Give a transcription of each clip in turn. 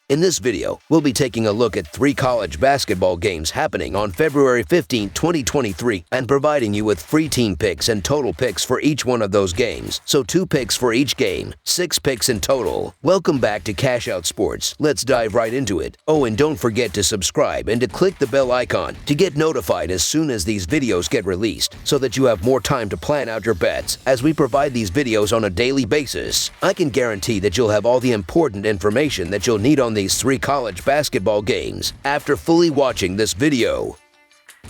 In this video, we'll be taking a look at 3 college basketball games happening on February 15, 2023, and providing you with free team picks and total picks for each one of those games. So 2 picks for each game, 6 picks in total. Welcome back to Cash Out Sports. Let's dive right into it. Oh, and don't forget to subscribe and to click the bell icon to get notified as soon as these videos get released, so that you have more time to plan out your bets as we provide these videos on a daily basis. I can guarantee that you'll have all the important information that you'll need on these 3 college basketball games after fully watching this video.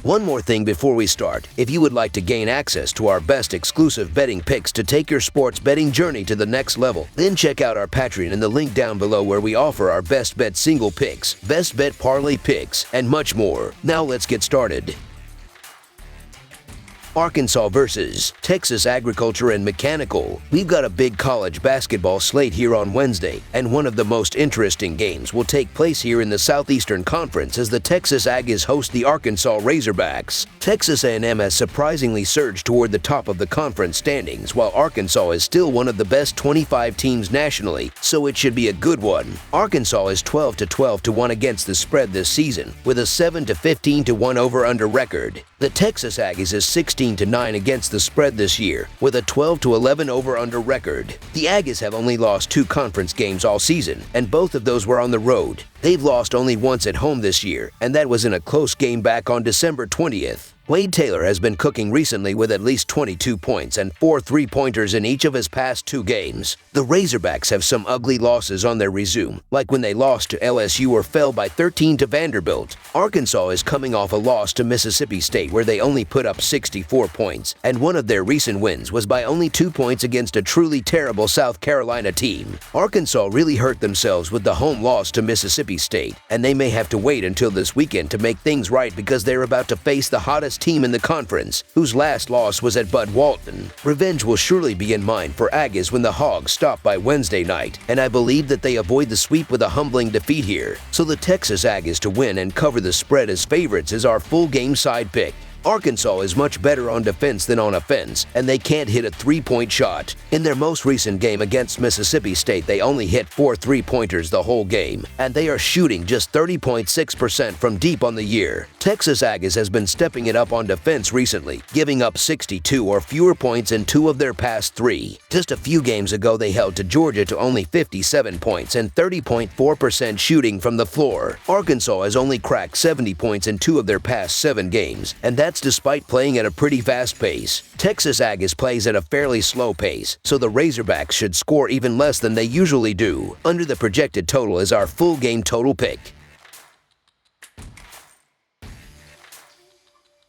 One more thing before we start. If you would like to gain access to our best exclusive betting picks to take your sports betting journey to the next level, then check out our Patreon in the link down below, where we offer our best bet single picks, best bet parlay picks, and much more. Now let's get started. Arkansas versus Texas Agriculture and Mechanical. We've got a big college basketball slate here on Wednesday, and one of the most interesting games will take place here in the Southeastern Conference as the Texas Aggies host the Arkansas Razorbacks. Texas A&M has surprisingly surged toward the top of the conference standings, while Arkansas is still one of the best 25 teams nationally, so it should be a good one. Arkansas is 12-12-1 against the spread this season, with a 7-15-1 over-under record. The Texas Aggies is 16-9 against the spread this year, with a 12-11 over-under record. The Aggies have only lost 2 conference games all season, and both of those were on the road. They've lost only once at home this year, and that was in a close game back on December 20th. Wade Taylor has been cooking recently with at least 22 points and 4 3-pointers in each of his past 2 games. The Razorbacks have some ugly losses on their resume, like when they lost to LSU or fell by 13 to Vanderbilt. Arkansas is coming off a loss to Mississippi State, where they only put up 64 points, and one of their recent wins was by only 2 points against a truly terrible South Carolina team. Arkansas really hurt themselves with the home loss to Mississippi State, and they may have to wait until this weekend to make things right, because they're about to face the hottest team in the conference, whose last loss was at Bud Walton. Revenge will surely be in mind for Aggies when the Hogs stop by Wednesday night, and I believe that they avoid the sweep with a humbling defeat here. So the Texas Aggies to win and cover the spread as favorites is our full game side pick. Arkansas is much better on defense than on offense, and they can't hit a 3-point shot. In their most recent game against Mississippi State, they only hit 4 3-pointers the whole game, and they are shooting just 30.6% from deep on the year. Texas Aggies has been stepping it up on defense recently, giving up 62 or fewer points in 2 of their past 3. Just a few games ago, they held to Georgia to only 57 points and 30.4% shooting from the floor. Arkansas has only cracked 70 points in 2 of their past 7 games, and that's despite playing at a pretty fast pace. Texas Aggies plays at a fairly slow pace, so the Razorbacks should score even less than they usually do. Under the projected total is our full game total pick.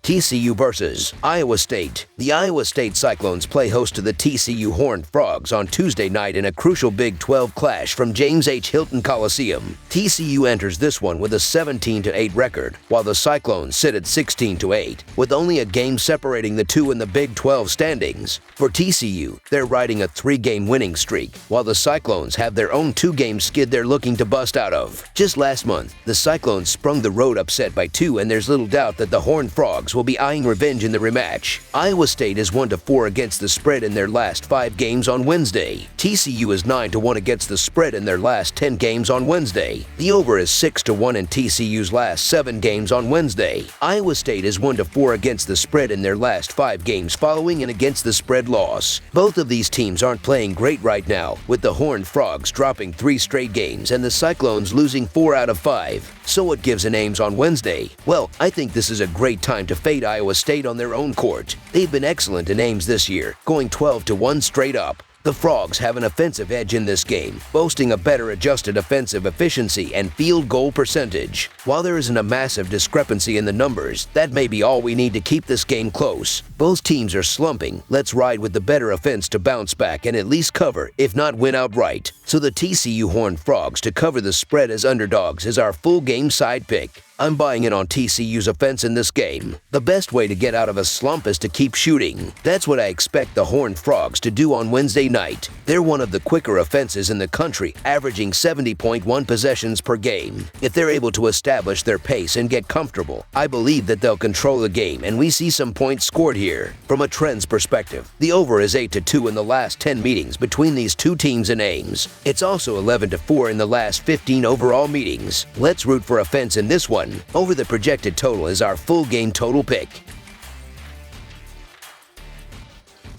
TCU versus Iowa State. The Iowa State Cyclones play host to the TCU Horned Frogs on Tuesday night in a crucial Big 12 clash from James H. Hilton Coliseum. TCU enters this one with a 17-8 record, while the Cyclones sit at 16-8, with only a game separating the two in the Big 12 standings. For TCU, they're riding a 3-game winning streak, while the Cyclones have their own 2-game skid they're looking to bust out of. Just last month, the Cyclones sprung the road upset by 2, and there's little doubt that the Horned Frogs will be eyeing revenge in the rematch. Iowa State is 1-4 against the spread in their last 5 games on Wednesday. TCU is 9-1 against the spread in their last 10 games on Wednesday. The over is 6-1 in TCU's last 7 games on Wednesday. Iowa State is 1-4 against the spread in their last 5 games following an against the spread loss. Both of these teams aren't playing great right now, with the Horned Frogs dropping 3 straight games and the Cyclones losing 4 out of 5. So what gives an Ames on Wednesday? Well, I think this is a great time to fade Iowa State on their own court. They've been excellent in Ames this year, going 12-1 straight up. The Frogs have an offensive edge in this game, boasting a better adjusted offensive efficiency and field goal percentage. While there isn't a massive discrepancy in the numbers, that may be all we need to keep this game close. Both teams are slumping. Let's ride with the better offense to bounce back and at least cover, if not win outright. So the TCU Horned Frogs to cover the spread as underdogs is our full game side pick. I'm buying in on TCU's offense in this game. The best way to get out of a slump is to keep shooting. That's what I expect the Horned Frogs to do on Wednesday night. They're one of the quicker offenses in the country, averaging 70.1 possessions per game. If they're able to establish their pace and get comfortable, I believe that they'll control the game and we see some points scored here. From a trends perspective, the over is 8-2 in the last 10 meetings between these two teams in Ames. It's also 11-4 in the last 15 overall meetings. Let's root for offense in this one. Over the projected total is our full game total pick.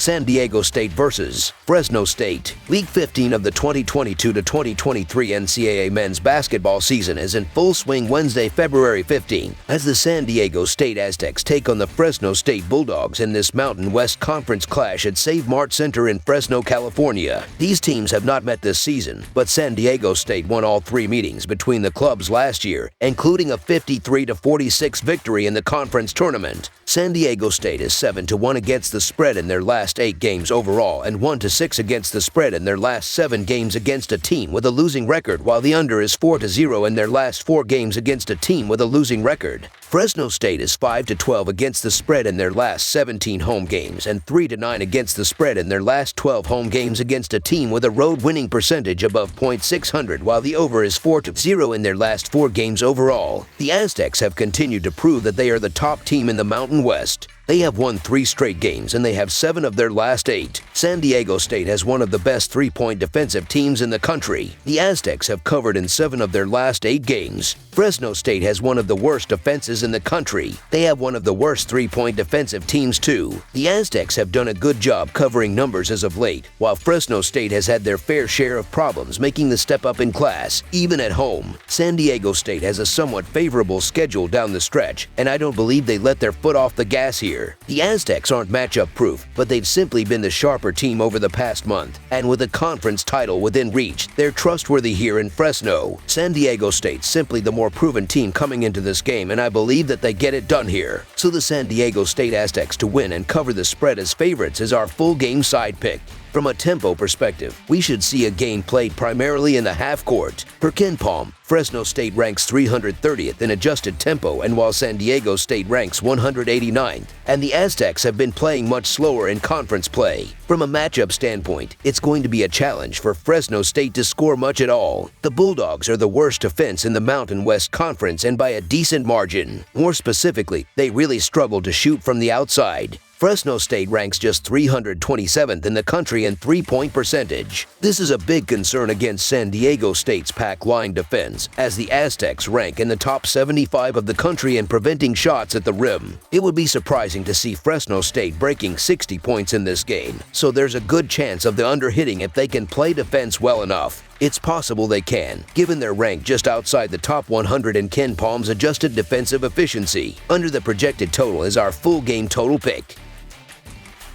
San Diego State versus Fresno State. Week 15 of the 2022-2023 NCAA men's basketball season is in full swing Wednesday, February 15, as the San Diego State Aztecs take on the Fresno State Bulldogs in this Mountain West Conference clash at Save Mart Center in Fresno, California. These teams have not met this season, but San Diego State won all three meetings between the clubs last year, including a 53-46 victory in the conference tournament. San Diego State is 7-1 against the spread in their last 8 games overall and 1-6 against the spread in their last 7 games against a team with a losing record, while the under is 4-0 in their last 4 games against a team with a losing record. Fresno State is 5-12 against the spread in their last 17 home games and 3-9 against the spread in their last 12 home games against a team with a road winning percentage above .600, while the over is 4-0 in their last 4 games overall. The Aztecs have continued to prove that they are the top team in the Mountain West. They have won 3 straight games and they have 7 of their last 8. San Diego State has one of the best 3-point defensive teams in the country. The Aztecs have covered in 7 of their last 8 games. Fresno State has one of the worst defenses in the country. They have one of the worst 3-point defensive teams too. The Aztecs have done a good job covering numbers as of late, while Fresno State has had their fair share of problems making the step up in class, even at home. San Diego State has a somewhat favorable schedule down the stretch, and I don't believe they let their foot off the gas here. The Aztecs aren't matchup proof, but they've simply been the sharper team over the past month, and with a conference title within reach, they're trustworthy here in Fresno. San Diego State's simply the more proven team coming into this game, and I believe that they get it done here. So the San Diego State Aztecs to win and cover the spread as favorites is our full game side pick. From a tempo perspective, we should see a game played primarily in the half court. Per KenPom, Fresno State ranks 330th in adjusted tempo, and while San Diego State ranks 189th, and the Aztecs have been playing much slower in conference play. From a matchup standpoint, it's going to be a challenge for Fresno State to score much at all. The Bulldogs are the worst offense in the Mountain West Conference and by a decent margin. More specifically, they really struggle to shoot from the outside. Fresno State ranks just 327th in the country in 3-point percentage. This is a big concern against San Diego State's pack line defense, as the Aztecs rank in the top 75 of the country in preventing shots at the rim. It would be surprising to see Fresno State breaking 60 points in this game, so there's a good chance of the under hitting if they can play defense well enough. It's possible they can, given their rank just outside the top 100 in KenPom's adjusted defensive efficiency. Under the projected total is our full game total pick.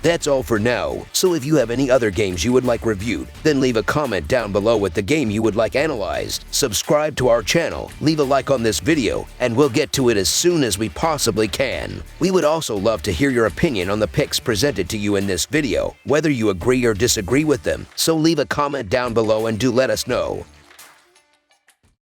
That's all for now, so if you have any other games you would like reviewed, then leave a comment down below with the game you would like analyzed. Subscribe to our channel, leave a like on this video, and we'll get to it as soon as we possibly can. We would also love to hear your opinion on the picks presented to you in this video, whether you agree or disagree with them, so leave a comment down below and do let us know.